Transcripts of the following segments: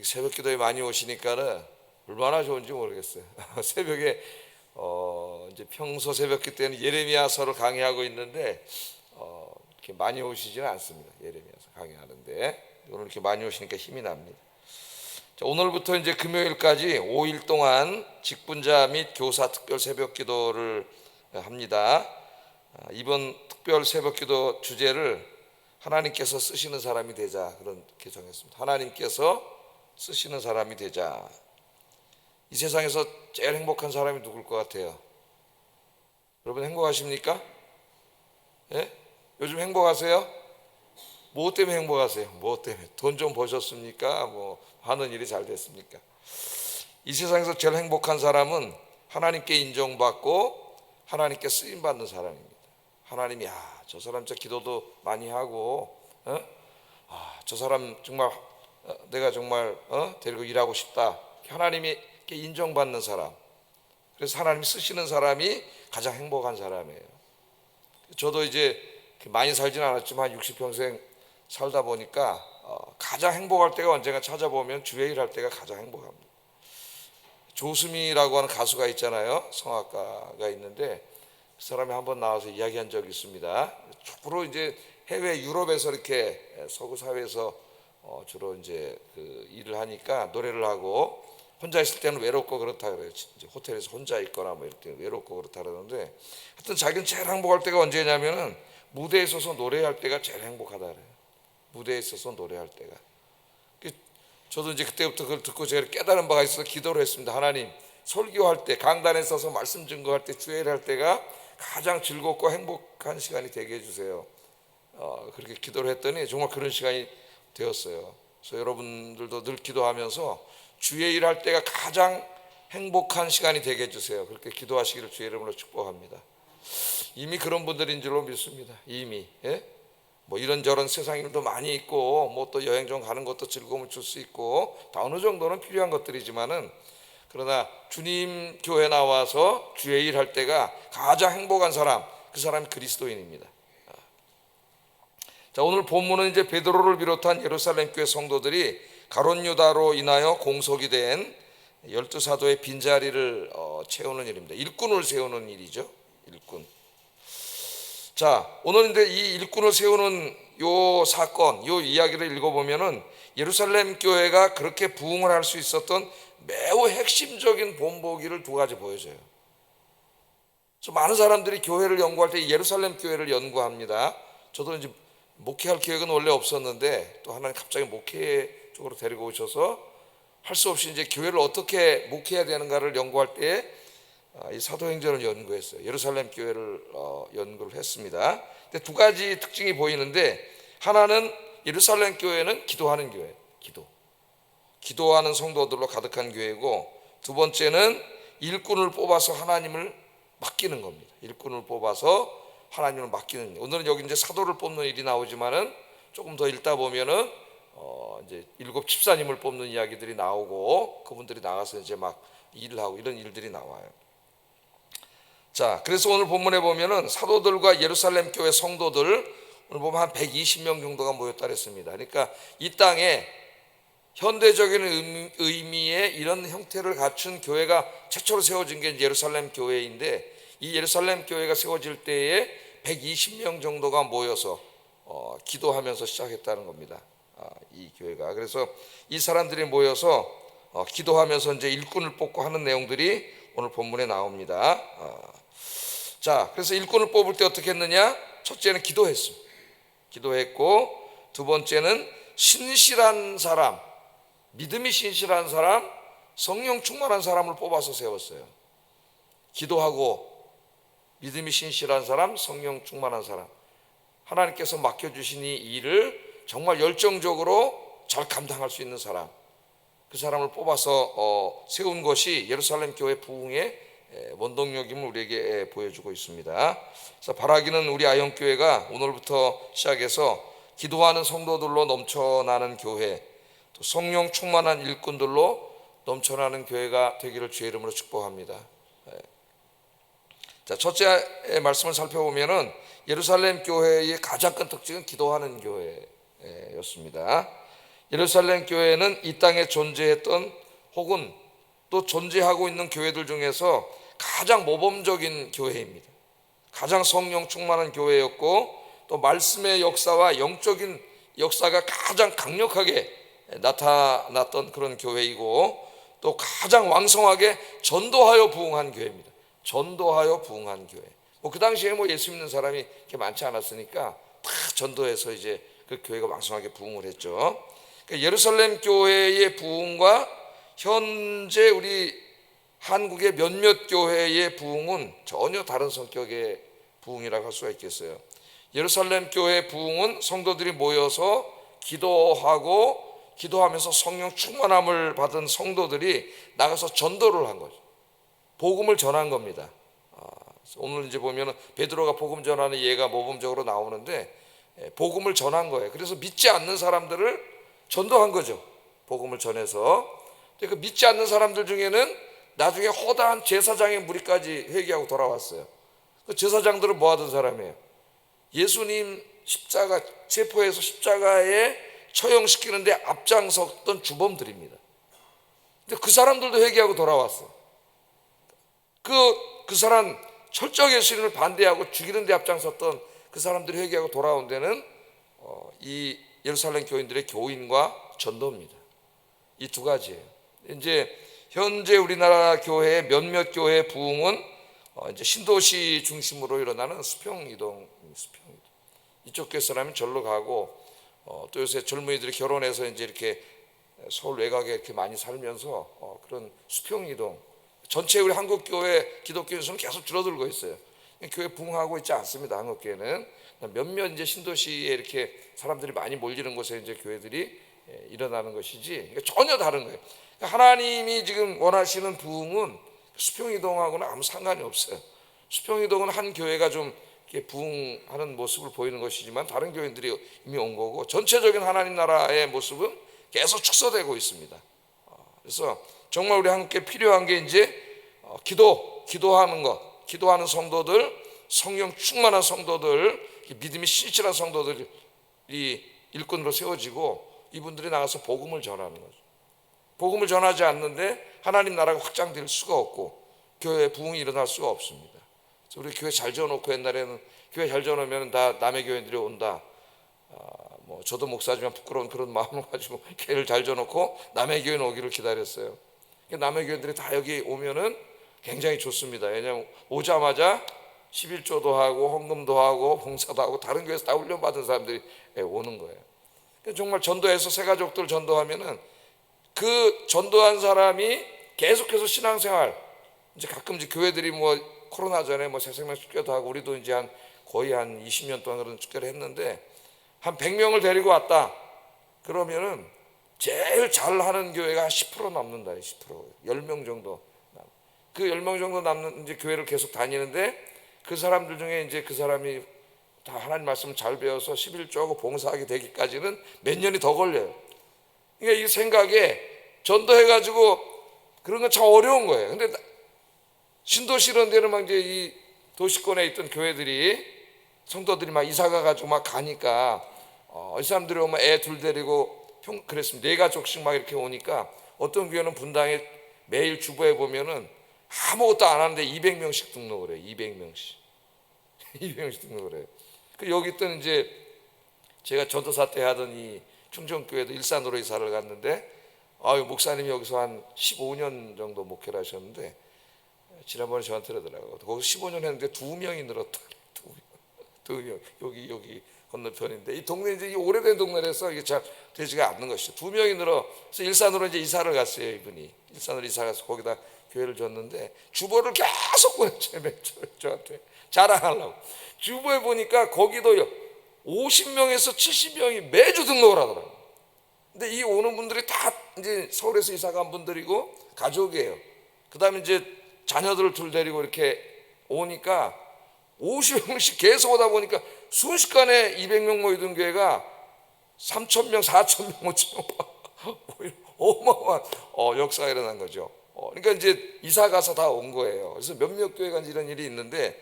이렇게 새벽 기도에 많이 오시니까는 얼마나 좋은지 모르겠어요. 새벽에 이제 평소 새벽 기 때는 예레미야서를 강의하고 있는데 이렇게 많이 오시지는 않습니다. 예레미야서 강의하는데 오늘 이렇게 많이 오시니까 힘이 납니다. 자, 오늘부터 이제 금요일까지 5일 동안 직분자 및 교사 특별 새벽 기도를 합니다. 이번 특별 새벽 기도 주제를 하나님께서 쓰시는 사람이 되자, 그렇게 정했습니다. 하나님께서 쓰시는 사람이 되자. 이 세상에서 제일 행복한 사람이 누굴 것 같아요? 여러분 행복하십니까? 예? 요즘 행복하세요? 뭐 때문에 행복하세요? 뭐 때문에? 돈 좀 버셨습니까? 뭐 하는 일이 잘 됐습니까? 이 세상에서 제일 행복한 사람은 하나님께 인정받고 하나님께 쓰임받는 사람입니다. 하나님이 저 사람 진짜 기도도 많이 하고 저 사람 정말 내가 정말 데리고 일하고 싶다. 하나님이 인정받는 사람. 그래서 하나님이 쓰시는 사람이 가장 행복한 사람이에요. 저도 이제 많이 살지는 않았지만 60평생 살다 보니까 가장 행복할 때가 언젠가 찾아보면 주의 일할 때가 가장 행복합니다. 조수미라고 하는 가수가 있잖아요. 성악가가 있는데 그 사람이 한번 나와서 이야기한 적이 있습니다. 주로 이제 해외 유럽에서 이렇게 서구 사회에서 주로 이제 그 일을 하니까 노래를 하고 혼자 있을 때는 외롭고 그렇다 그래요. 이제 호텔에서 혼자 있거나 뭐 이럴 때 외롭고 그렇다 그러는데 하여튼 자기는 제일 행복할 때가 언제냐면은 무대에 서서 노래할 때가 제일 행복하다 그래요. 무대에 있어서 노래할 때가. 저도 이제 그때부터 그걸 듣고 제가 깨달은 바가 있어서 기도를 했습니다. 하나님, 설교할 때, 강단에 서서 말씀 증거할 때, 주의를 할 때가 가장 즐겁고 행복한 시간이 되게 해주세요. 그렇게 기도를 했더니 정말 그런 시간이 되었어요. 그래서 여러분들도 늘 기도하면서 주의 일할 때가 가장 행복한 시간이 되게 해주세요. 그렇게 기도하시기를 주의 이름으로 축복합니다. 이미 그런 분들인 줄로 믿습니다. 이미. 뭐 이런저런 세상 일도 많이 있고 뭐 또 여행 좀 가는 것도 즐거움을 줄 수 있고 다 어느 정도는 필요한 것들이지만은 그러나 주님 교회 나와서 주의 일 할 때가 가장 행복한 사람, 그 사람이 그리스도인입니다. 자, 오늘 본문은 이제 베드로를 비롯한 예루살렘 교회 성도들이 가룟 유다로 인하여 공속이 된 12사도의 빈자리를 채우는 일입니다. 일꾼을 세우는 일이죠. 일꾼. 자, 오늘 이제 이 일꾼을 세우는 요 사건, 요 이야기를 읽어보면은 예루살렘 교회가 그렇게 부흥을 할 수 있었던 매우 핵심적인 본보기를 두 가지 보여줘요. 그래서 많은 사람들이 교회를 연구할 때 예루살렘 교회를 연구합니다. 저도 이제 목회할 계획은 원래 없었는데 또 하나님 갑자기 목회 쪽으로 데리고 오셔서 할 수 없이 이제 교회를 어떻게 목회해야 되는가를 연구할 때 이 사도행전을 연구했어요. 예루살렘 교회를 연구를 했습니다. 근데 두 가지 특징이 보이는데 하나는 예루살렘 교회는 기도하는 교회, 기도하는 성도들로 가득한 교회고 두 번째는 일꾼을 뽑아서 하나님을 맡기는 겁니다. 일꾼을 뽑아서 하나님을 맡기는. 오늘은 여기 이제 사도를 뽑는 일이 나오지만은 조금 더 읽다 보면은 이제 7 집사님을 뽑는 이야기들이 나오고 그분들이 나가서 이제 막 일을 하고 이런 일들이 나와요. 자, 그래서 오늘 본문에 보면은 사도들과 예루살렘 교회 성도들 오늘 보면 한 120명 정도가 모였다 그랬습니다. 그러니까 이 땅에 현대적인 의미의 이런 형태를 갖춘 교회가 최초로 세워진 게 예루살렘 교회인데 이 예루살렘 교회가 세워질 때에 120명 정도가 모여서 기도하면서 시작했다는 겁니다. 이 교회가. 그래서 이 사람들이 모여서 기도하면서 이제 일꾼을 뽑고 하는 내용들이 오늘 본문에 나옵니다. 자, 그래서 일꾼을 뽑을 때 어떻게 했느냐? 첫째는 기도했습니다. 기도했고 두 번째는 신실한 사람, 믿음이 신실한 사람, 성령 충만한 사람을 뽑아서 세웠어요. 기도하고 믿음이 신실한 사람, 성령 충만한 사람, 하나님께서 맡겨주신 이 일을 정말 열정적으로 잘 감당할 수 있는 사람, 그 사람을 뽑아서 세운 것이 예루살렘 교회 부흥의 원동력임을 우리에게 보여주고 있습니다. 그래서 바라기는 우리 아영교회가 오늘부터 시작해서 기도하는 성도들로 넘쳐나는 교회, 또 성령 충만한 일꾼들로 넘쳐나는 교회가 되기를 주의 이름으로 축복합니다. 자, 첫째 말씀을 살펴보면은 예루살렘 교회의 가장 큰 특징은 기도하는 교회였습니다. 예루살렘 교회는 이 땅에 존재했던 혹은 또 존재하고 있는 교회들 중에서 가장 모범적인 교회입니다. 가장 성령 충만한 교회였고, 또 말씀의 역사와 영적인 역사가 가장 강력하게 나타났던 그런 교회이고, 또 가장 왕성하게 전도하여 부흥한 교회입니다. 전도하여 부흥한 교회. 그 당시에 예수 믿는 사람이 이렇게 많지 않았으니까 다 전도해서 이제 그 교회가 왕성하게 부흥을 했죠. 그러니까 예루살렘 교회의 부흥과 현재 우리 한국의 몇몇 교회의 부흥은 전혀 다른 성격의 부흥이라고 할 수가 있겠어요. 예루살렘 교회 부흥은 성도들이 모여서 기도하면서 성령 충만함을 받은 성도들이 나가서 전도를 한 거죠. 복음을 전한 겁니다. 오늘 이제 보면은 베드로가 복음 전하는 예가 모범적으로 나오는데, 복음을 전한 거예요. 그래서 믿지 않는 사람들을 전도한 거죠. 복음을 전해서. 그 믿지 않는 사람들 중에는 나중에 허다한 제사장의 무리까지 회개하고 돌아왔어요. 그 제사장들은 뭐 하던 사람이에요? 예수님 십자가 체포해서 십자가에 처형시키는데 앞장섰던 주범들입니다. 근데 그 사람들도 회개하고 돌아왔어. 그 사람 철저하게 예수님을 반대하고 죽이는 데 앞장섰던 그 사람들이 회개하고 돌아온 데는 이 예루살렘 교인들의 교인과 전도입니다. 이 두 가지예요. 이제 현재 우리나라 교회의 몇몇 교회의 부흥은 이제 신도시 중심으로 일어나는 수평 이동. 이쪽 교회 사람은 절로 가고, 또 요새 젊은이들이 결혼해서 이제 이렇게 서울 외곽에 이렇게 많이 살면서 그런 수평 이동. 전체 우리 한국 교회 기독교 수는 계속 줄어들고 있어요. 교회 부흥하고 있지 않습니다. 한국 교회는 몇몇 이제 신도시에 이렇게 사람들이 많이 몰리는 곳에 이제 교회들이 일어나는 것이지, 전혀 다른 거예요. 하나님이 지금 원하시는 부흥은 수평 이동하고는 아무 상관이 없어요. 수평 이동은 한 교회가 좀 이렇게 부흥하는 모습을 보이는 것이지만 다른 교인들이 이미 온 거고, 전체적인 하나님 나라의 모습은 계속 축소되고 있습니다. 그래서 정말 우리 한국에 필요한 게 이제 기도하는 것, 기도하는 성도들, 성령 충만한 성도들, 믿음이 신실한 성도들이 일꾼으로 세워지고, 이분들이 나가서 복음을 전하는 거죠. 복음을 전하지 않는데 하나님 나라가 확장될 수가 없고 교회 부흥이 일어날 수가 없습니다. 그래서 우리 교회 잘 지어놓고, 옛날에는 교회 잘 지어놓으면 다 남의 교인들이 온다. 저도 목사지만 부끄러운 그런 마음을 가지고 교회를 잘 지어놓고 남의 교인 오기를 기다렸어요. 남의 교인들이 다 여기 오면은 굉장히 좋습니다. 왜냐하면 오자마자 11조도 하고 헌금도 하고 봉사도 하고 다른 교회에서 다 훈련받은 사람들이 오는 거예요. 정말 전도해서 새 가족들 전도하면은 그 전도한 사람이 계속해서 신앙생활, 이제 가끔 이제 교회들이 코로나 전에 새생명 축제도 하고, 우리도 이제 거의 한 20년 동안 그런 축제를 했는데, 한 100명을 데리고 왔다 그러면은 제일 잘하는 교회가 한 10% 남는다. 10%, 10명 정도. 그 10명 정도 남는 이제 교회를 계속 다니는데, 그 사람들 중에 이제 그 사람이 다 하나님 말씀을 잘 배워서 11조하고 봉사하게 되기까지는 몇 년이 더 걸려요. 그러니까 이 생각에 전도해가지고 그런 건 참 어려운 거예요. 근데 신도시 이런 데는 막 이제 이 도시권에 있던 교회들이, 성도들이 막 이사가가지고 막 가니까, 이 사람들이 오면 애 둘 데리고 그랬습니다. 4가족씩 막 이렇게 오니까, 어떤 교회는 분당에 매일 주보에 보면은 아무것도 안 하는데 200명씩 등록을 해요. 200명씩 200명씩 등록을 해요. 그리고 여기 있던 이제 제가 전도사 때 하던 이 충정교회도 일산으로 이사를 갔는데, 목사님이 여기서 한 15년 정도 목회를 하셨는데, 지난번에 저한테 그러더라고요. 거기서 15년 했는데 2명이 늘었다. 2명. 여기 건너편인데, 이 동네 이제 오래된 동네라서 이게 잘 되지가 않는 것이죠. 2명이 늘어서 일산으로 이제 이사를 갔어요. 이분이 일산으로 이사 가서 거기다 교회를 줬는데, 주보를 계속 보냈죠. 저한테 자랑하려고. 주보에 보니까 거기도 50명에서 70명이 매주 등록을 하더라고요. 근데 이 오는 분들이 다 이제 서울에서 이사 간 분들이고 가족이에요. 그 다음에 이제 자녀들을 둘 데리고 이렇게 오니까 50명씩 계속 오다 보니까 순식간에 200명 모이던 교회가 3,000명, 4,000명, 5,000명 어마어마한 역사가 일어난 거죠. 그러니까 이제 이사 가서 다 온 거예요. 그래서 몇몇 교회가 이런 일이 있는데,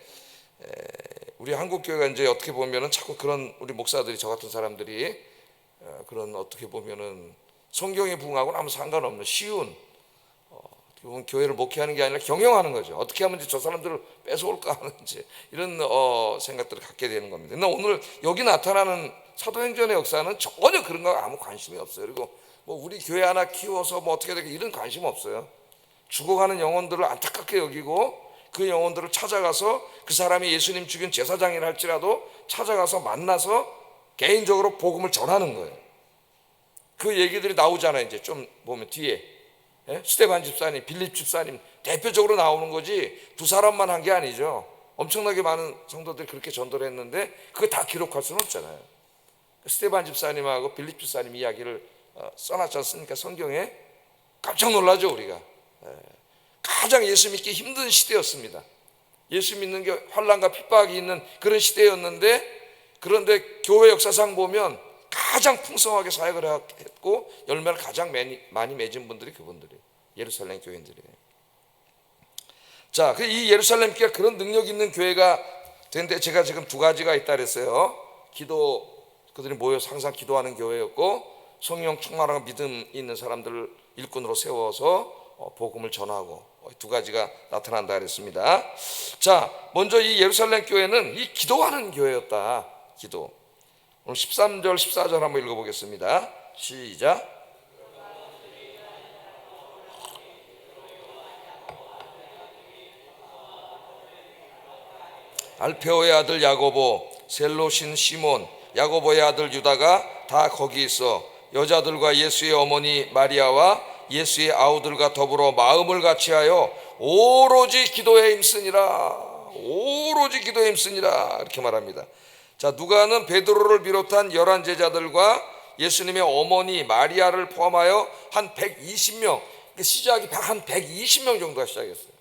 우리 한국 교회가 이제 어떻게 보면은 자꾸 그런 우리 목사들이, 저 같은 사람들이 그런 어떻게 보면은 성경에 부응하고는 아무 상관없는 쉬운 어떻게 보면 교회를 목회하는 게 아니라 경영하는 거죠. 어떻게 하면 저 사람들을 뺏어올까 하는 이제 이런 생각들을 갖게 되는 겁니다. 근데 오늘 여기 나타나는 사도행전의 역사는 전혀 그런 거 아무 관심이 없어요. 그리고 뭐 우리 교회 하나 키워서 뭐 어떻게 되게 이런 관심 없어요. 죽어가는 영혼들을 안타깝게 여기고 그 영혼들을 찾아가서 그 사람이 예수님 죽인 제사장이라 할지라도 찾아가서 만나서 개인적으로 복음을 전하는 거예요. 그 얘기들이 나오잖아요. 이제 좀 보면 뒤에 스데반 집사님, 빌립 집사님 대표적으로 나오는 거지 두 사람만 한 게 아니죠. 엄청나게 많은 성도들이 그렇게 전도를 했는데 그거 다 기록할 수는 없잖아요. 스데반 집사님하고 빌립 집사님 이야기를 써놨지 않습니까? 성경에. 깜짝 놀라죠 우리가. 가장 예수 믿기 힘든 시대였습니다. 예수 믿는 게 환난과 핍박이 있는 그런 시대였는데, 그런데 교회 역사상 보면 가장 풍성하게 사역을 했고 열매를 가장 많이 맺은 분들이 그분들이에요. 예루살렘 교인들이에요. 자, 이 예루살렘 교회가 그런 능력 있는 교회가 된데 제가 지금 두 가지가 있다 그랬어요. 그들이 모여서 항상 기도하는 교회였고, 성령 충만하고 믿음 있는 사람들을 일꾼으로 세워서 복음을 전하고, 두 가지가 나타난다 그랬습니다. 자, 먼저 이 예루살렘 교회는 이 기도하는 교회였다. 기도. 오늘 13절 14절 한번 읽어보겠습니다. 시작. 알페오의 아들 야고보, 셀로신 시몬, 야고보의 아들 유다가 다 거기 있어 여자들과 예수의 어머니 마리아와 예수의 아우들과 더불어 마음을 같이하여 오로지 기도에 힘쓰니라. 오로지 기도에 힘쓰니라 이렇게 말합니다. 자, 누가는 베드로를 비롯한 11 제자들과 예수님의 어머니 마리아를 포함하여 한 120명, 시작이 한 120명 정도가 시작했어요.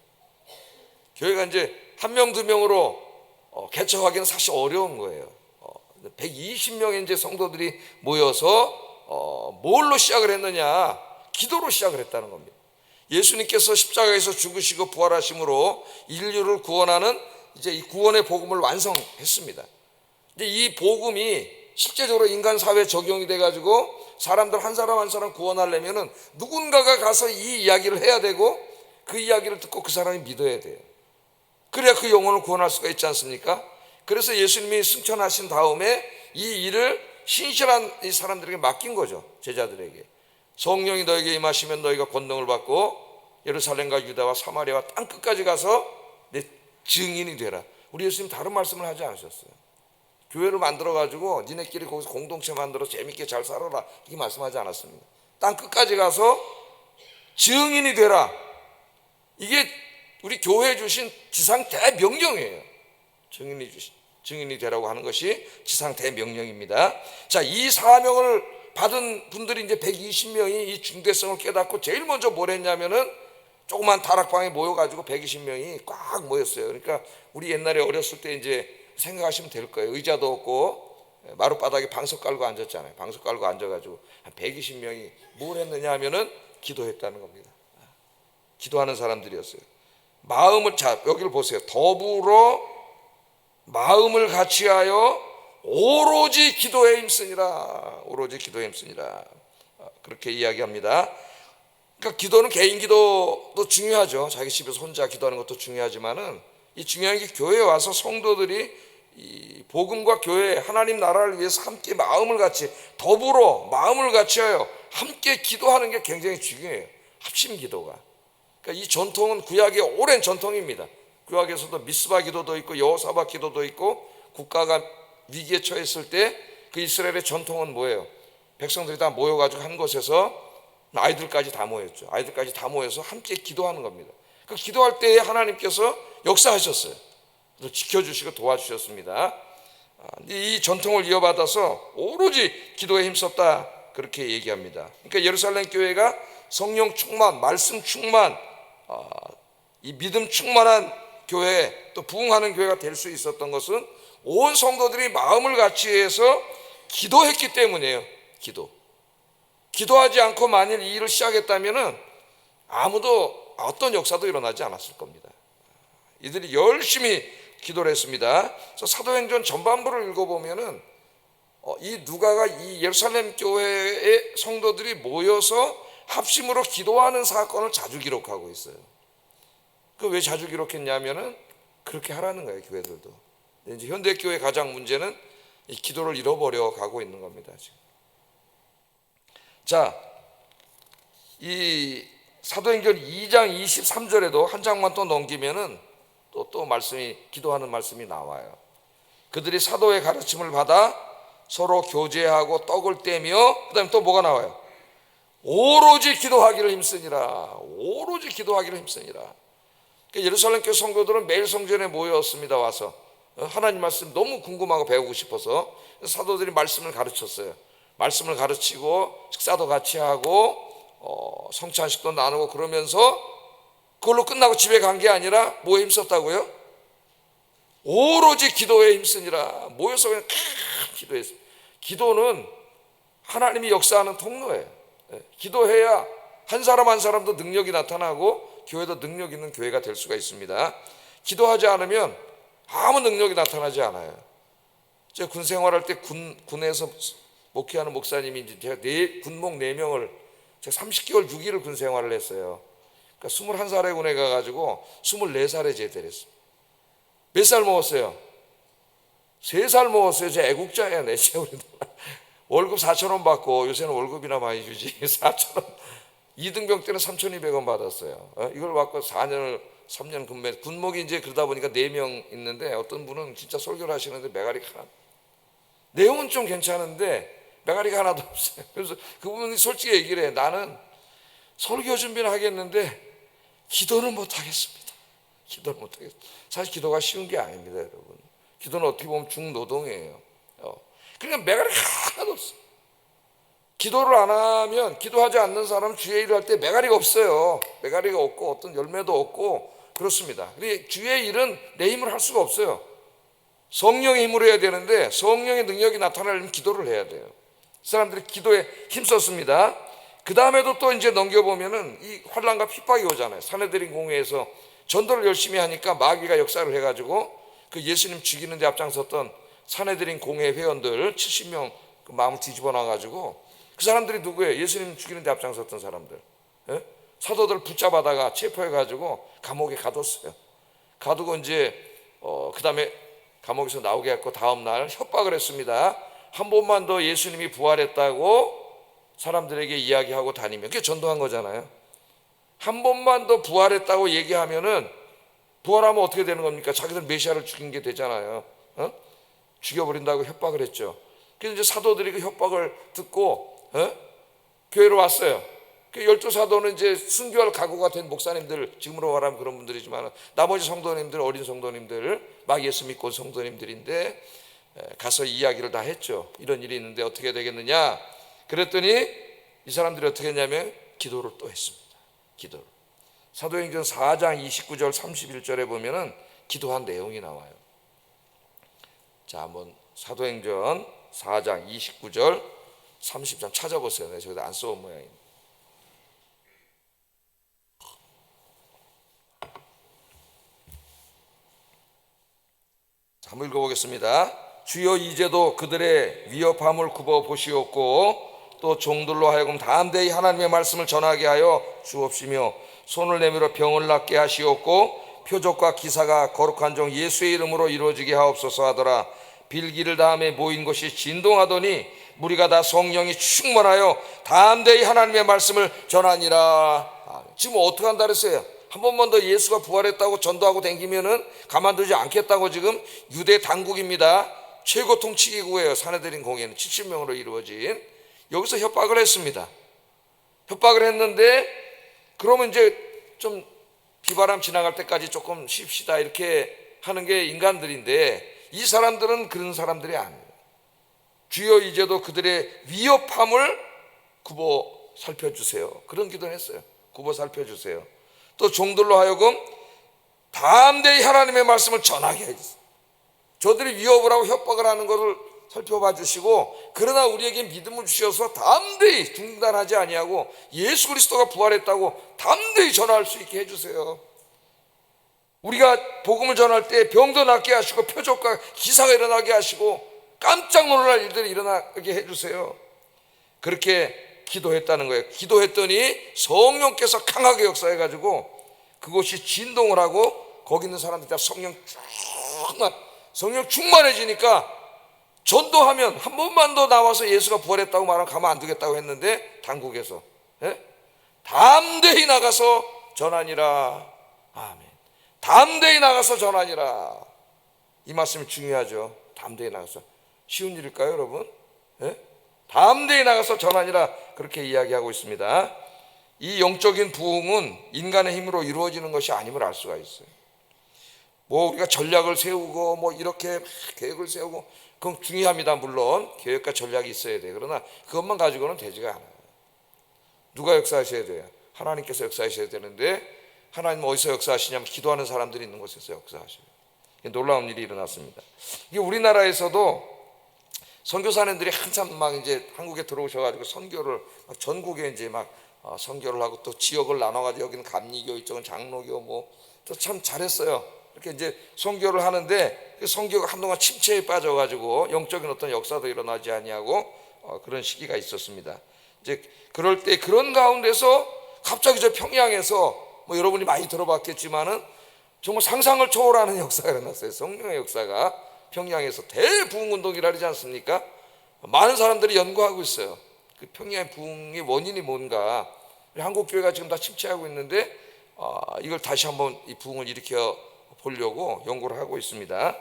교회가 이제 한 명, 두 명으로 개척하기는 사실 어려운 거예요. 120명의 이제 성도들이 모여서 뭘로 시작을 했느냐? 기도로 시작을 했다는 겁니다. 예수님께서 십자가에서 죽으시고 부활하심으로 인류를 구원하는 이제 이 구원의 복음을 완성했습니다. 근데 이 복음이 실제적으로 인간 사회에 적용이 돼가지고 사람들 한 사람 한 사람 구원하려면은 누군가가 가서 이 이야기를 해야 되고 그 이야기를 듣고 그 사람이 믿어야 돼요. 그래야 그 영혼을 구원할 수가 있지 않습니까? 그래서 예수님이 승천하신 다음에 이 일을 신실한 이 사람들에게 맡긴 거죠. 제자들에게. 성령이 너에게 임하시면 너희가 권능을 받고 예루살렘과 유다와 사마리아와 땅 끝까지 가서 내 증인이 되라. 우리 예수님 다른 말씀을 하지 않으셨어요. 교회를 만들어가지고 니네끼리 거기서 공동체 만들어서 재밌게 잘 살아라 이렇게 말씀하지 않았습니다. 땅 끝까지 가서 증인이 되라. 이게 우리 교회에 주신 지상 대명령이에요. 증인이 되라고 하는 것이 지상 대명령입니다. 자, 이 사명을 받은 분들이 이제 120명이 이 중대성을 깨닫고 제일 먼저 뭘 했냐면은 조그만 다락방에 모여가지고 120명이 꽉 모였어요. 그러니까 우리 옛날에 어렸을 때 이제 생각하시면 될 거예요. 의자도 없고 마룻바닥에 방석 깔고 앉았잖아요. 방석 깔고 앉아가지고 한 120명이 뭘 했느냐 하면은 기도했다는 겁니다. 기도하는 사람들이었어요. 자, 여기를 보세요. 더불어 마음을 같이하여 오로지 기도에 힘쓰니라. 오로지 기도에 힘쓰니라. 그렇게 이야기합니다. 그러니까 기도는 개인 기도도 중요하죠. 자기 집에서 혼자 기도하는 것도 중요하지만은 이 중요한 게 교회에 와서 성도들이 이 복음과 교회 하나님 나라를 위해서 함께 마음을 같이 더불어 마음을 같이하여 함께 기도하는 게 굉장히 중요해요. 합심 기도가. 그러니까 이 전통은 구약의 오랜 전통입니다. 구약에서도 미스바 기도도 있고 여호사밧 기도도 있고, 국가가 위기에 처했을 때 그 이스라엘의 전통은 뭐예요? 백성들이 다 모여가지고 한 곳에서 아이들까지 다 모였죠. 아이들까지 다 모여서 함께 기도하는 겁니다. 그 기도할 때에 하나님께서 역사하셨어요. 지켜주시고 도와주셨습니다. 이 전통을 이어받아서 오로지 기도에 힘썼다 그렇게 얘기합니다. 그러니까 예루살렘 교회가 성령 충만, 말씀 충만, 이 믿음 충만한 교회, 또 부흥하는 교회가 될 수 있었던 것은 온 성도들이 마음을 같이 해서 기도했기 때문이에요. 기도하지 않고 만일 이 일을 시작했다면 아무도 어떤 역사도 일어나지 않았을 겁니다. 이들이 열심히 기도를 했습니다. 그래서 사도행전 전반부를 읽어보면은 이 누가가 이 예루살렘 교회의 성도들이 모여서 합심으로 기도하는 사건을 자주 기록하고 있어요. 그 왜 자주 기록했냐면은 그렇게 하라는 거예요, 교회들도. 근데 이제 현대 교회 가장 문제는 이 기도를 잃어버려 가고 있는 겁니다, 지금. 자, 이 사도행전 2장 23절에도 한 장만 또 넘기면은 또 말씀이, 기도하는 말씀이 나와요. 그들이 사도의 가르침을 받아 서로 교제하고 떡을 떼며, 그 다음에 또 뭐가 나와요? 오로지 기도하기를 힘쓰니라. 오로지 기도하기를 힘쓰니라. 예루살렘 교회 성도들은 매일 성전에 모였습니다. 와서 하나님 말씀 너무 궁금하고 배우고 싶어서 사도들이 말씀을 가르쳤어요. 말씀을 가르치고 식사도 같이 하고 성찬식도 나누고 그러면서 그걸로 끝나고 집에 간 게 아니라 뭐에 힘썼다고요? 오로지 기도에 힘쓰니라. 모여서 그냥 기도했어요. 기도는 하나님이 역사하는 통로예요. 기도해야 한 사람 한 사람도 능력이 나타나고 교회도 능력 있는 교회가 될 수가 있습니다. 기도하지 않으면 아무 능력이 나타나지 않아요. 제가 군 생활할 때 군에서 목회하는 목사님이 이제 제가 군목 4명을 제가 30개월 6일을 군 생활을 했어요. 그러니까 21살에 군에 가가지고 24살에 제대를 했어요. 몇 살 먹었어요? 3살 먹었어요. 제 애국자예요. 내 세월이. 월급 4,000원 받고, 요새는 월급이나 많이 주지. 4,000원. 2등병 때는 3,200원 받았어요. 이걸 받고 3년 근무해. 군목이 이제 그러다 보니까 4명 있는데 어떤 분은 진짜 설교를 하시는데 메가리가 하나. 내용은 좀 괜찮은데 메가리가 하나도 없어요. 그래서 그분이 솔직히 얘기를 해. 나는 설교 준비는 하겠는데 기도는 못 하겠습니다. 기도는 못 하겠습니다. 사실 기도가 쉬운 게 아닙니다, 여러분. 기도는 어떻게 보면 중노동이에요. 그러니까 메가리가 하나도 없어요. 기도를 안 하면, 기도하지 않는 사람은 주의 일을 할 때 메가리가 없어요. 메가리가 없고 어떤 열매도 없고 그렇습니다. 주의 일은 내 힘으로 할 수가 없어요. 성령의 힘으로 해야 되는데 성령의 능력이 나타나려면 기도를 해야 돼요. 사람들이 기도에 힘썼습니다. 그 다음에도 또 이제 넘겨보면은 이 환난과 핍박이 오잖아요. 사내들인 공회에서 전도를 열심히 하니까 마귀가 역사를 해가지고 그 예수님 죽이는 데 앞장섰던 사내들인 공회 회원들 70명 그 마음을 뒤집어 놔가지고 그 사람들이 누구예요? 예수님 죽이는 데 앞장섰던 사람들. 사도들 붙잡아다가 체포해가지고 감옥에 가뒀어요. 가두고 이제 그 다음에 감옥에서 나오게 했고 다음날 협박을 했습니다. 한 번만 더 예수님이 부활했다고 사람들에게 이야기하고 다니면, 그게 전도한 거잖아요. 한 번만 더 부활했다고 얘기하면은, 부활하면 어떻게 되는 겁니까? 자기들 메시아를 죽인 게 되잖아요. 죽여버린다고 협박을 했죠. 그래서 이제 사도들이 그 협박을 듣고 교회로 왔어요. 그 12사도는 이제 순교할 각오가 된 목사님들, 지금으로 말하면 그런 분들이지만 나머지 성도님들, 어린 성도님들, 막 예수 믿고 온 성도님들인데 가서 이야기를 다 했죠. 이런 일이 있는데 어떻게 되겠느냐. 그랬더니 이 사람들이 어떻게 했냐면 기도를 또 했습니다. 기도를. 사도행전 4장 29절 31절에 보면은 기도한 내용이 나와요. 자, 한번 사도행전 4장 29절 30장 찾아보세요. 내가 저기다 안 써온 모양입니다. 자, 한번 읽어보겠습니다. 주여 이제도 그들의 위협함을 굽어 보시옵고 또 종들로 하여금 담대히 하나님의 말씀을 전하게 하여 주옵시며 손을 내밀어 병을 낫게 하시옵고 표적과 기사가 거룩한 종 예수의 이름으로 이루어지게 하옵소서 하더라. 빌기를 다음에 모인 것이 진동하더니 무리가 다 성령이 충만하여 담대히 하나님의 말씀을 전하니라. 지금 어떻게 한다 그랬어요? 한 번만 더 예수가 부활했다고 전도하고 다니면은 가만두지 않겠다고 지금 유대 당국입니다. 최고 통치기구예요. 사내들인 공회는 70명으로 이루어진. 여기서 협박을 했습니다. 협박을 했는데 그러면 이제 좀 비바람 지나갈 때까지 조금 쉽시다 이렇게 하는 게 인간들인데 이 사람들은 그런 사람들이 아니에요. 주여 이제도 그들의 위협함을 굽어 살펴주세요. 그런 기도를 했어요. 굽어 살펴주세요. 또 종들로 하여금 담대히 하나님의 말씀을 전하게 해주세요. 저들이 위협을 하고 협박을 하는 것을 살펴봐 주시고, 그러나 우리에게 믿음을 주셔서 담대히 중단하지 아니하고 예수 그리스도가 부활했다고 담대히 전할 수 있게 해주세요. 우리가 복음을 전할 때 병도 낫게 하시고 표적과 기사가 일어나게 하시고 깜짝 놀랄 일들이 일어나게 해주세요. 그렇게 기도했다는 거예요. 기도했더니 성령께서 강하게 역사해가지고 그곳이 진동을 하고 거기 있는 사람들 다 성령 충만해지니까 전도하면 한 번만 더 나와서 예수가 부활했다고 말하면 가만 안 두겠다고 했는데 당국에서 담대히 나가서 전하니라. 아멘. 담대히 나가서 전하니라. 이 말씀이 중요하죠. 담대히 나가서. 쉬운 일일까요, 여러분? 담대히 나가서 전하니라. 그렇게 이야기하고 있습니다. 이 영적인 부흥은 인간의 힘으로 이루어지는 것이 아님을 알 수가 있어요. 뭐 우리가 전략을 세우고 뭐 이렇게 계획을 세우고 그건 중요합니다. 물론 계획과 전략이 있어야 돼요. 그러나 그것만 가지고는 되지가 않아요. 누가 역사하셔야 돼요? 하나님께서 역사하셔야 되는데 하나님 어디서 역사하시냐면 기도하는 사람들이 있는 곳에서 역사하셔요. 놀라운 일이 일어났습니다. 이게 우리나라에서도 선교사님들이 한참 막 이제 한국에 들어오셔가지고 선교를 막 전국에 이제 막 선교를 하고 또 지역을 나눠가지고 여기는 감리교, 이쪽은 장로교 뭐 또 참 잘했어요. 이렇게 이제 선교를 하는데 그 선교가 한동안 침체에 빠져가지고 영적인 어떤 역사도 일어나지 아니하고 그런 시기가 있었습니다. 이제 그럴 때 그런 가운데서 갑자기 저 평양에서 뭐 여러분이 많이 들어봤겠지만은 정말 상상을 초월하는 역사가 일어났어요. 성령의 역사가 평양에서 대부흥운동이라 하지 않습니까? 많은 사람들이 연구하고 있어요. 그 평양의 부흥의 원인이 뭔가. 한국교회가 지금 다 침체하고 있는데 이걸 다시 한번 이 부흥을 일으켜 보려고 연구를 하고 있습니다.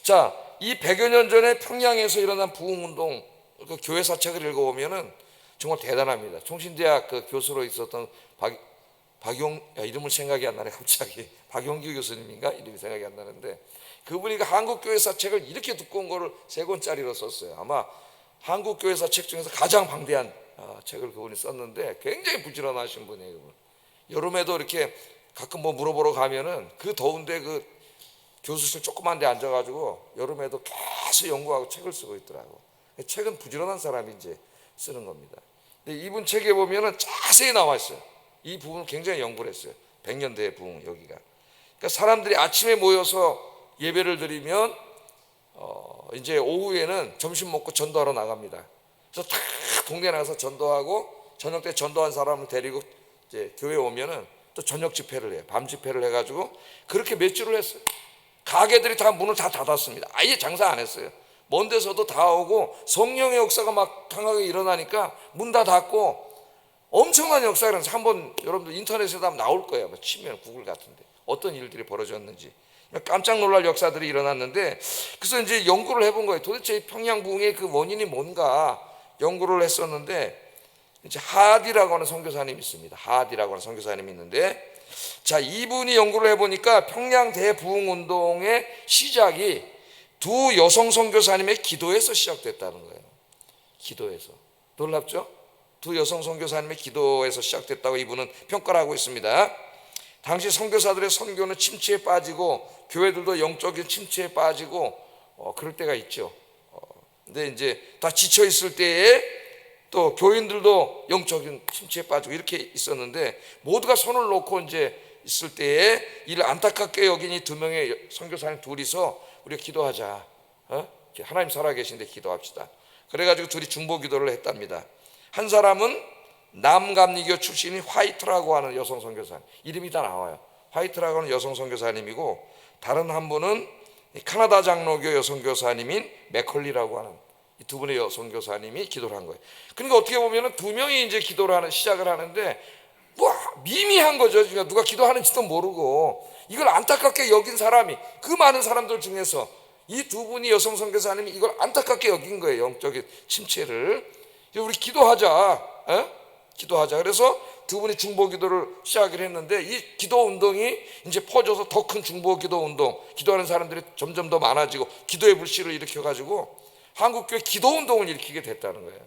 자, 이 100여 년 전에 평양에서 일어난 부흥운동 그 교회사 책을 읽어보면은 정말 대단합니다. 총신대학 그 교수로 있었던 이름을 생각이 안 나네 갑자기. 박용규 교수님인가? 이름이 생각이 안 나는데 그분이 그 한국교회사 책을 이렇게 두꺼운 거를 3권짜리로 썼어요. 아마 한국교회사 책 중에서 가장 방대한 책을 그분이 썼는데 굉장히 부지런하신 분이에요. 그분. 여름에도 이렇게 가끔 뭐 물어보러 가면은 그 더운데 그 교수실 조그만 데 앉아가지고 여름에도 계속 연구하고 책을 쓰고 있더라고. 책은 부지런한 사람이 이제 쓰는 겁니다. 근데 이분 책에 보면은 자세히 나와 있어요. 이 부분을 굉장히 연구를 했어요. 100년대의 부흥 여기가. 그러니까 사람들이 아침에 모여서 예배를 드리면 이제 오후에는 점심 먹고 전도하러 나갑니다. 그래서 다 동네 나가서 전도하고 저녁 때 전도한 사람을 데리고 이제 교회 오면은 또 저녁 집회를 해요. 밤 집회를 해가지고 그렇게 몇 주를 했어요. 가게들이 다 문을 다 닫았습니다. 아예 장사 안 했어요. 먼 데서도 다 오고 성령의 역사가 막 강하게 일어나니까 문 다 닫고 엄청난 역사가 일어나서 한번 여러분들 인터넷에도 한번 나올 거예요. 치면 구글 같은데 어떤 일들이 벌어졌는지 깜짝 놀랄 역사들이 일어났는데 그래서 이제 연구를 해본 거예요. 도대체 평양 부흥의 그 원인이 뭔가 연구를 했었는데 이제 하디라고 하는 선교사님이 있습니다. 하디라고 하는 선교사님이 있는데 자 이분이 연구를 해보니까 평양 대부흥 운동의 시작이 두 여성 선교사님의 기도에서 시작됐다는 거예요. 기도에서. 놀랍죠? 두 여성 선교사님의 기도에서 시작됐다고 이분은 평가를 하고 있습니다. 당시 선교사들의 선교는 침체에 빠지고 교회들도 영적인 침체에 빠지고 그럴 때가 있죠. 근데 이제 다 지쳐 있을 때에 또 교인들도 영적인 침체에 빠지고 이렇게 있었는데 모두가 손을 놓고 이제 있을 때에 이를 안타깝게 여긴 이 2명의 선교사님 둘이서 우리가 기도하자. 하나님 살아계신데 기도합시다. 그래가지고 둘이 중보 기도를 했답니다. 한 사람은 남감리교 출신인 화이트라고 하는 여성 선교사님, 이름이 다 나와요. 화이트라고 하는 여성 선교사님이고 다른 한 분은 카나다 장로교 여성 교사님인 맥컬리라고 하는 이 두 분의 여성 교사님이 기도를 한 거예요. 그러니까 어떻게 보면 2명이 이제 기도를 하는 시작을 하는데 뭐 미미한 거죠. 그러니까 누가 기도하는지도 모르고 이걸 안타깝게 여긴 사람이 그 많은 사람들 중에서 이 두 분이 여성 선교사님이 이걸 안타깝게 여긴 거예요. 영적인 침체를. 우리 기도하자. 기도하자. 그래서 두 분이 중보 기도를 시작을 했는데 이 기도 운동이 이제 퍼져서 더 큰 중보 기도 운동, 기도하는 사람들이 점점 더 많아지고 기도의 불씨를 일으켜 가지고 한국교회 기도 운동을 일으키게 됐다는 거예요.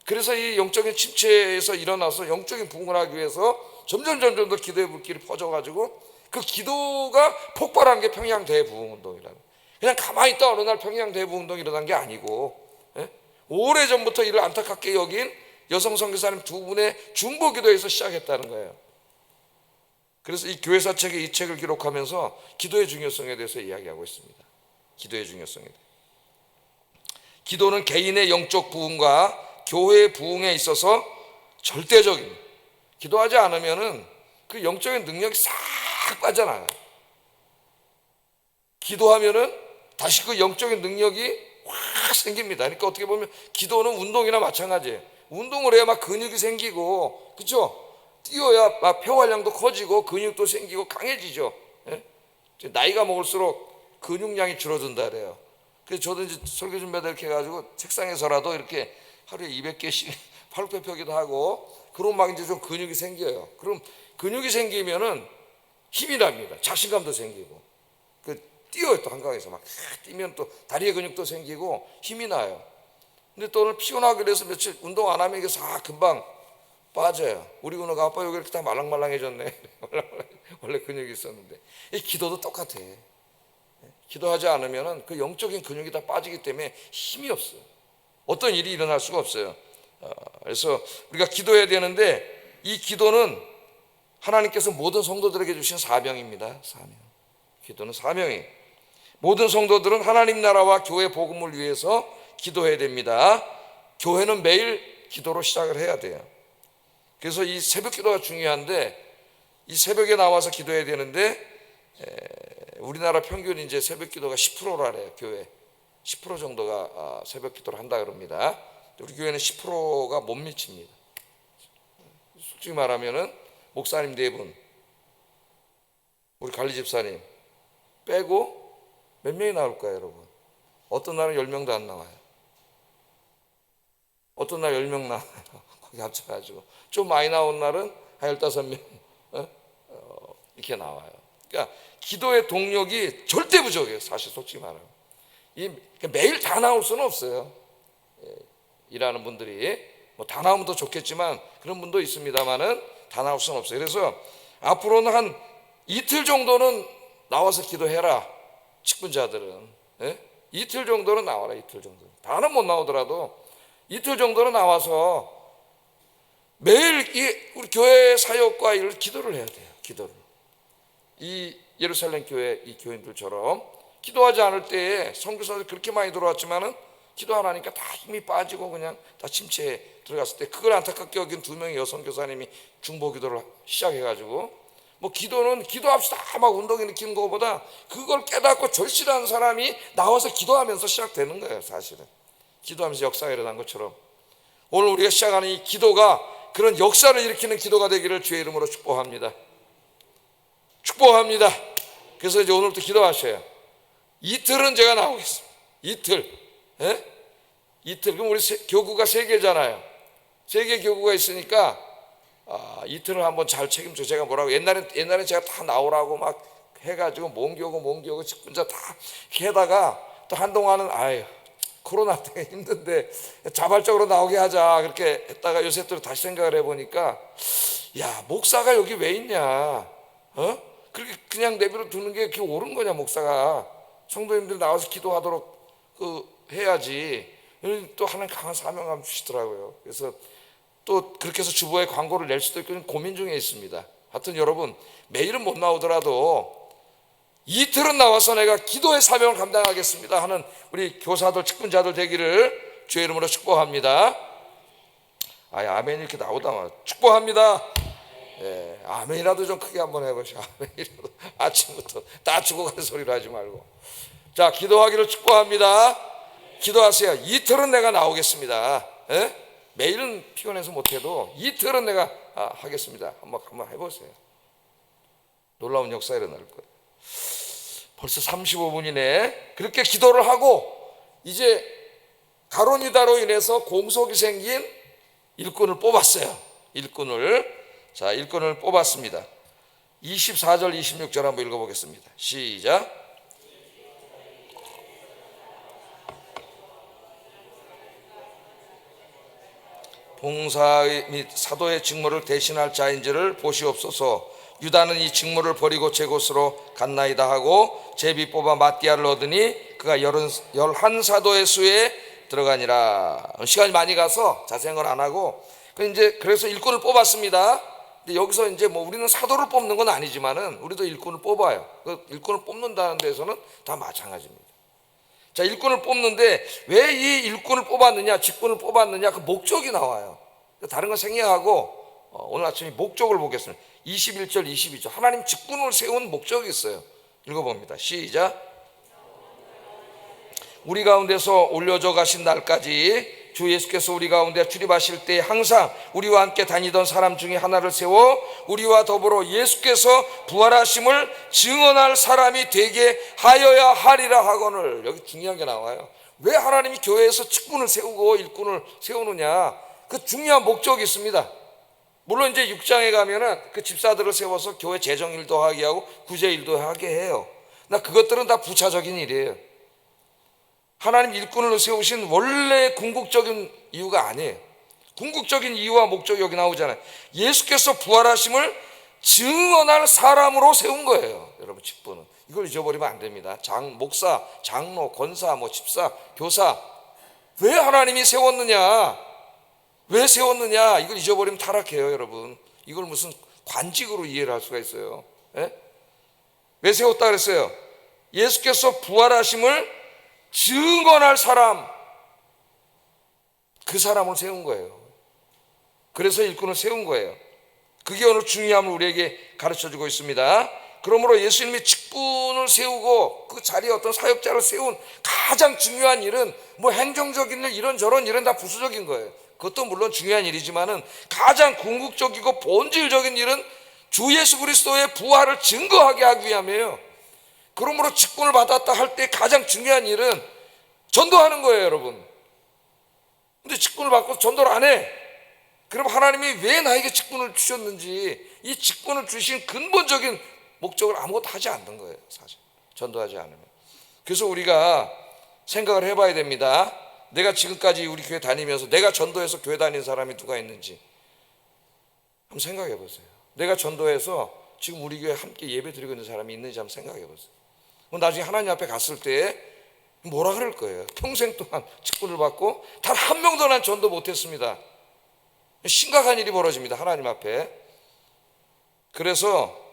그래서 이 영적인 침체에서 일어나서 영적인 부흥을 하기 위해서 점점 더 기도의 불길이 퍼져가지고 그 기도가 폭발한 게 평양 대부흥 운동이라는 거예요. 그냥 가만히 있다 어느 날 평양 대부흥 운동이 일어난 게 아니고 오래전부터 이를 안타깝게 여긴 여성 선교사님 두 분의 중보 기도에서 시작했다는 거예요. 그래서 이 교회사 책에 이 책을 기록하면서 기도의 중요성에 대해서 이야기하고 있습니다. 기도의 중요성에 대해서. 기도는 개인의 영적 부흥과 교회의 부흥에 있어서 절대적입니다. 기도하지 않으면은 그 영적인 능력이 싹 빠져나가요. 기도하면은 다시 그 영적인 능력이 확 생깁니다. 그러니까 어떻게 보면 기도는 운동이나 마찬가지예요. 운동을 해야 막 근육이 생기고, 그렇죠? 뛰어야 막 폐활량도 커지고 근육도 생기고 강해지죠. 예? 나이가 먹을수록 근육량이 줄어든다 그래요. 그래서 저도 이제 설교 준비하다 이렇게 해가지고 책상에서라도 이렇게 하루에 200개씩 팔굽혀 펴기도 하고, 그럼 막 이제 좀 근육이 생겨요. 그럼 근육이 생기면은 힘이 납니다. 자신감도 생기고. 뛰어요. 또 한강에서 막 뛰면 또 다리에 근육도 생기고 힘이 나요. 근데 또 오늘 피곤하게 그래서 며칠 운동 안 하면 이게 싹 금방 빠져요. 우리 은호가 아빠 여기 이렇게 다 말랑말랑해졌네. 원래 근육이 있었는데. 이 기도도 똑같아. 기도하지 않으면은 그 영적인 근육이 다 빠지기 때문에 힘이 없어요. 어떤 일이 일어날 수가 없어요. 그래서 우리가 기도해야 되는데, 이 기도는 하나님께서 모든 성도들에게 주신 사명입니다. 사명. 기도는 사명이에요. 모든 성도들은 하나님 나라와 교회 복음을 위해서 기도해야 됩니다. 교회는 매일 기도로 시작을 해야 돼요. 그래서 이 새벽 기도가 중요한데, 이 새벽에 나와서 기도해야 되는데, 우리나라 평균 이제 새벽 기도가 10%라래요. 교회 10% 정도가 새벽 기도를 한다 그럽니다. 우리 교회는 10%가 못 미칩니다. 솔직히 말하면은 목사님 4분, 우리 관리 집사님 빼고 몇 명이 나올까요, 여러분? 어떤 날은 10명도 안 나와요. 어떤 날 10명 나와요. 거기 합쳐가지고 좀 많이 나온 날은 한 15명 이렇게 나와요. 그러니까 기도의 동력이 절대 부족해요. 사실 솔직히 말하면 매일 다 나올 수는 없어요. 일하는 분들이 뭐 다 나오면 더 좋겠지만 그런 분도 있습니다만은 다 나올 수는 없어요. 그래서 앞으로는 한 이틀 정도는 나와서 기도해라. 직분자들은 이틀 정도는 나와라. 이틀 정도. 다는 못 나오더라도 이틀 정도는 나와서 매일 우리 교회 사역과 일을 기도를 해야 돼요. 기도를. 이 예루살렘 교회 이 교인들처럼 기도하지 않을 때에 선교사들 그렇게 많이 들어왔지만은 기도 안 하니까 다 힘이 빠지고 그냥 다 침체에 들어갔을 때, 그걸 안타깝게 여긴 2명의 여성 교사님이 중보 기도를 시작해가지고, 뭐 기도는 기도합시다 막 운동이 느끼는 것보다 그걸 깨닫고 절실한 사람이 나와서 기도하면서 시작되는 거예요. 사실은 기도하면서 역사가 일어난 것처럼 오늘 우리가 시작하는 이 기도가 그런 역사를 일으키는 기도가 되기를 주의 이름으로 축복합니다. 축복합니다. 그래서 이제 오늘부터 기도하셔요. 이틀은 제가 나오겠습니다. 이틀. 이틀. 그럼 우리 교구가 3개잖아요. 3개 교구가 있으니까 이틀을 한번 잘 책임져. 제가 뭐라고 옛날에 제가 다 나오라고 막 해가지고 몽교고 직분자 다 해다가 또 한동안은 코로나 때문에 힘든데 자발적으로 나오게 하자 그렇게 했다가 요새 또 다시 생각을 해보니까, 야, 목사가 여기 왜 있냐? 그렇게 그냥 내버려 두는 게 그게 옳은 거냐? 목사가 성도님들 나와서 기도하도록 해야지. 또 하나님 강한 사명감 주시더라고요. 그래서 또 그렇게 해서 주보에 광고를 낼 수도 있고 고민 중에 있습니다. 하여튼 여러분, 매일은 못 나오더라도 이틀은 나와서 내가 기도의 사명을 감당하겠습니다 하는 우리 교사들, 직분자들 되기를 주의 이름으로 축복합니다. 아멘 이렇게 나오다 축복합니다. 아멘이라도 좀 크게 한번 해보시오. 아멘이라도 아침부터 따지고 가는 소리로 하지 말고. 자, 기도하기를 축복합니다. 기도하세요. 이틀은 내가 나오겠습니다. 매일은 피곤해서 못해도 이틀은 내가 하겠습니다. 한번 해보세요. 놀라운 역사 일어날 거예요. 벌써 35분이네. 그렇게 기도를 하고 이제 가론유다로 인해서 공속이 생긴 일꾼을 뽑았어요. 일꾼을 뽑았습니다. 24절 26절 한번 읽어보겠습니다. 시작. 봉사 및 사도의 직무를 대신할 자인지를 보시옵소서. 유다는 이 직무를 버리고 제 곳으로 갔나이다 하고 제비 뽑아 마띠아를 얻으니 그가 11사도의 수에 들어가니라. 시간이 많이 가서 자세한 건 안 하고 그래서 일꾼을 뽑았습니다. 근데 여기서 이제 뭐 우리는 사도를 뽑는 건 아니지만은 우리도 일꾼을 뽑아요. 그 일꾼을 뽑는다는 데서는 다 마찬가지입니다. 자, 일꾼을 뽑는데 왜 이 일꾼을 뽑았느냐, 직분을 뽑았느냐, 그 목적이 나와요. 다른 건 생략하고 오늘 아침에 목적을 보겠습니다. 21절 22절 하나님 직분을 세운 목적이 있어요. 읽어봅니다. 시작. 우리 가운데서 올려져 가신 날까지 주 예수께서 우리 가운데 출입하실 때 항상 우리와 함께 다니던 사람 중에 하나를 세워 우리와 더불어 예수께서 부활하심을 증언할 사람이 되게 하여야 하리라 하거늘. 여기 중요한 게 나와요. 왜 하나님이 교회에서 직분을 세우고 일꾼을 세우느냐, 그 중요한 목적이 있습니다. 물론 이제 6장에 가면은 그 집사들을 세워서 교회 재정 일도 하게 하고 구제 일도 하게 해요. 나 그것들은 다 부차적인 일이에요. 하나님 일꾼을 세우신 원래 궁극적인 이유가 아니에요. 궁극적인 이유와 목적이 여기 나오잖아요. 예수께서 부활하심을 증언할 사람으로 세운 거예요. 여러분, 직분은 이걸 잊어버리면 안 됩니다. 목사, 장로, 권사, 집사, 교사, 왜 하나님이 세웠느냐, 왜 세웠느냐, 이걸 잊어버리면 타락해요. 여러분, 이걸 무슨 관직으로 이해를 할 수가 있어요. 예? 왜 세웠다 그랬어요? 예수께서 부활하심을 증언할 사람, 그 사람을 세운 거예요. 그래서 일꾼을 세운 거예요. 그게 오늘 중요함을 우리에게 가르쳐주고 있습니다. 그러므로 예수님이 직분을 세우고 그 자리에 어떤 사역자를 세운 가장 중요한 일은 행정적인 일, 이런저런 일은 다 부수적인 거예요. 그것도 물론 중요한 일이지만은 가장 궁극적이고 본질적인 일은 주 예수 그리스도의 부활을 증거하게 하기 위함이에요. 그러므로 직분을 받았다 할 때 가장 중요한 일은 전도하는 거예요, 여러분. 근데 직분을 받고 전도를 안 해. 그럼 하나님이 왜 나에게 직분을 주셨는지, 이 직분을 주신 근본적인 목적을 아무것도 하지 않는 거예요, 사실. 전도하지 않으면. 그래서 우리가 생각을 해봐야 됩니다. 내가 지금까지 우리 교회 다니면서 내가 전도해서 교회 다닌 사람이 누가 있는지 한번 생각해 보세요. 내가 전도해서 지금 우리 교회 함께 예배 드리고 있는 사람이 있는지 한번 생각해 보세요. 나중에 하나님 앞에 갔을 때 뭐라 그럴 거예요? 평생 동안 직분을 받고 단 한 명도 난 전도 못했습니다. 심각한 일이 벌어집니다, 하나님 앞에. 그래서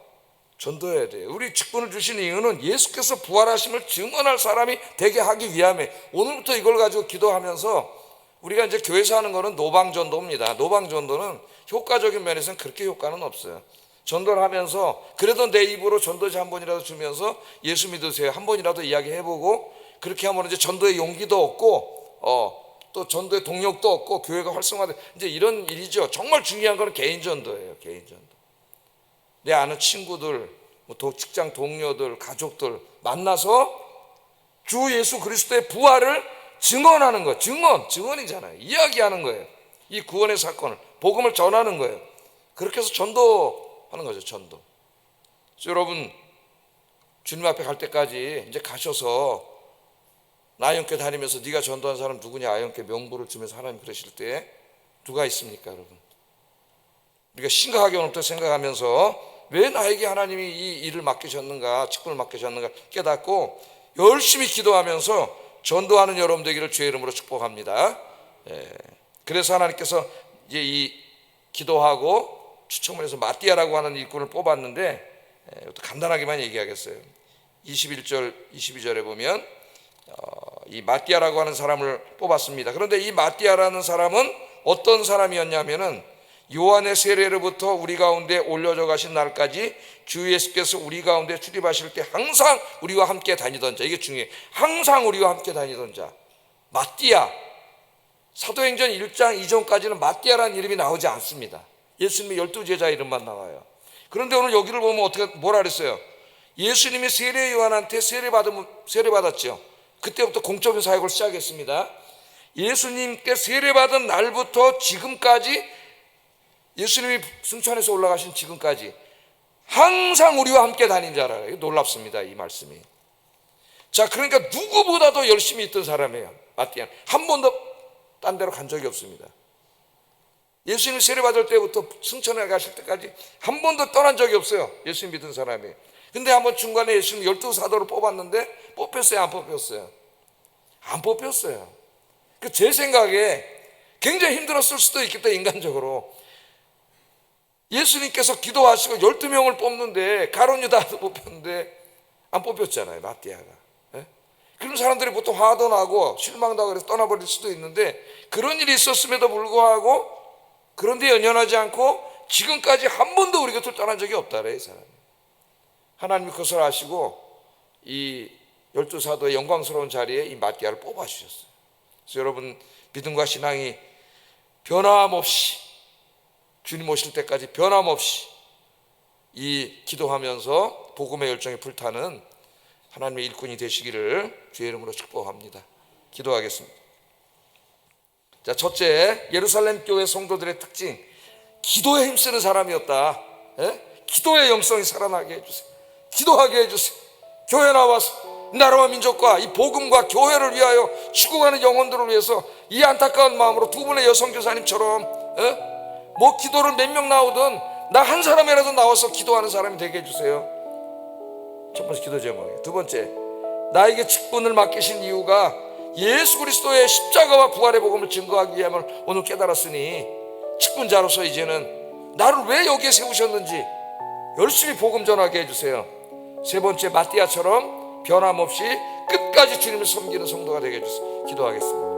전도해야 돼요. 우리 직분을 주신 이유는 예수께서 부활하심을 증언할 사람이 되게 하기 위함에, 오늘부터 이걸 가지고 기도하면서 우리가 이제 교회에서 하는 거는 노방전도입니다. 노방전도는 효과적인 면에서는 그렇게 효과는 없어요. 전도를 하면서 그래도 내 입으로 전도지 한 번이라도 주면서 예수 믿으세요 한 번이라도 이야기해보고, 그렇게 하면 이제 전도의 용기도 얻고 또 전도의 동력도 얻고 교회가 활성화돼, 이제 이런 일이죠. 정말 중요한 거는 개인 전도예요. 개인 전도. 내 아는 친구들, 직장 동료들, 가족들 만나서 주 예수 그리스도의 부활을 증언하는 거예요. 증언이잖아요. 이야기하는 거예요. 이 구원의 사건을, 복음을 전하는 거예요. 그렇게 해서 전도하는 거죠. 전도. 여러분, 주님 앞에 갈 때까지 이제 가셔서 아영교회 다니면서 네가 전도한 사람 누구냐, 아영교회 명부를 주면서 하나님 그러실 때 누가 있습니까, 여러분? 우리가 심각하게 오늘부터 생각하면서 왜 나에게 하나님이 이 일을 맡기셨는가, 직분을 맡기셨는가 깨닫고 열심히 기도하면서 전도하는 여러분 되기를 주의 이름으로 축복합니다. 그래서 하나님께서 이제 이 기도하고 추첨을 해서 마띠아라고 하는 일꾼을 뽑았는데, 간단하게만 얘기하겠어요. 21절 22절에 보면 이 마띠아라고 하는 사람을 뽑았습니다. 그런데 이 마띠아라는 사람은 어떤 사람이었냐면은 요한의 세례로부터 우리 가운데 올려져 가신 날까지 주 예수께서 우리 가운데 출입하실 때 항상 우리와 함께 다니던 자. 이게 중요해요. 항상 우리와 함께 다니던 자, 마띠아. 사도행전 1장 이전까지는 마띠아라는 이름이 나오지 않습니다. 예수님의 12제자 이름만 나와요. 그런데 오늘 여기를 보면 뭐라 그랬어요? 예수님이 세례 요한한테 세례받았죠. 그때부터 공적인 사역을 시작했습니다. 예수님께 세례받은 날부터 지금까지, 예수님이 승천해서 올라가신 지금까지 항상 우리와 함께 다닌 자라. 놀랍습니다, 이 말씀이. 자, 그러니까 누구보다도 열심히 있던 사람이에요, 마띠아. 한 번도 딴 데로 간 적이 없습니다. 예수님 세례받을 때부터 승천해 가실 때까지 한 번도 떠난 적이 없어요, 예수님 믿은 사람이. 근데 한번 중간에 예수님 12사도를 뽑았는데 뽑혔어요, 안 뽑혔어요? 안 뽑혔어요. 제 생각에 굉장히 힘들었을 수도 있겠다, 인간적으로. 예수님께서 기도하시고 12명을 뽑는데 가룟 유다도 뽑혔는데 안 뽑혔잖아요, 마띠아가. 그런 사람들이 보통 화도 나고 실망도 하고 그래서 떠나버릴 수도 있는데, 그런 일이 있었음에도 불구하고 그런데 연연하지 않고 지금까지 한 번도 우리 곁을 떠난 적이 없다래. 이 사람이 하나님이 그것을 아시고 이 12사도의 영광스러운 자리에 이 마띠아를 뽑아주셨어요. 그래서 여러분, 믿음과 신앙이 변함없이 주님 오실 때까지 변함없이 이 기도하면서 복음의 열정에 불타는 하나님의 일꾼이 되시기를 주의 이름으로 축복합니다. 기도하겠습니다. 자, 첫째, 예루살렘 교회 성도들의 특징, 기도에 힘쓰는 사람이었다. 기도의 영성이 살아나게 해주세요. 기도하게 해주세요. 교회 나와서 나라와 민족과 이 복음과 교회를 위하여 죽어가는 영혼들을 위해서 이 안타까운 마음으로 두 분의 여성 교사님처럼 뭐 기도를 몇 명 나오든 나 한 사람이라도 나와서 기도하는 사람이 되게 해주세요. 첫 번째 기도 제목이에요. 두 번째, 나에게 직분을 맡기신 이유가 예수 그리스도의 십자가와 부활의 복음을 증거하기 위함을 오늘 깨달았으니 직분자로서 이제는 나를 왜 여기에 세우셨는지 열심히 복음 전하게 해주세요. 세 번째, 마띠아처럼 변함없이 끝까지 주님을 섬기는 성도가 되게 해주세요. 기도하겠습니다.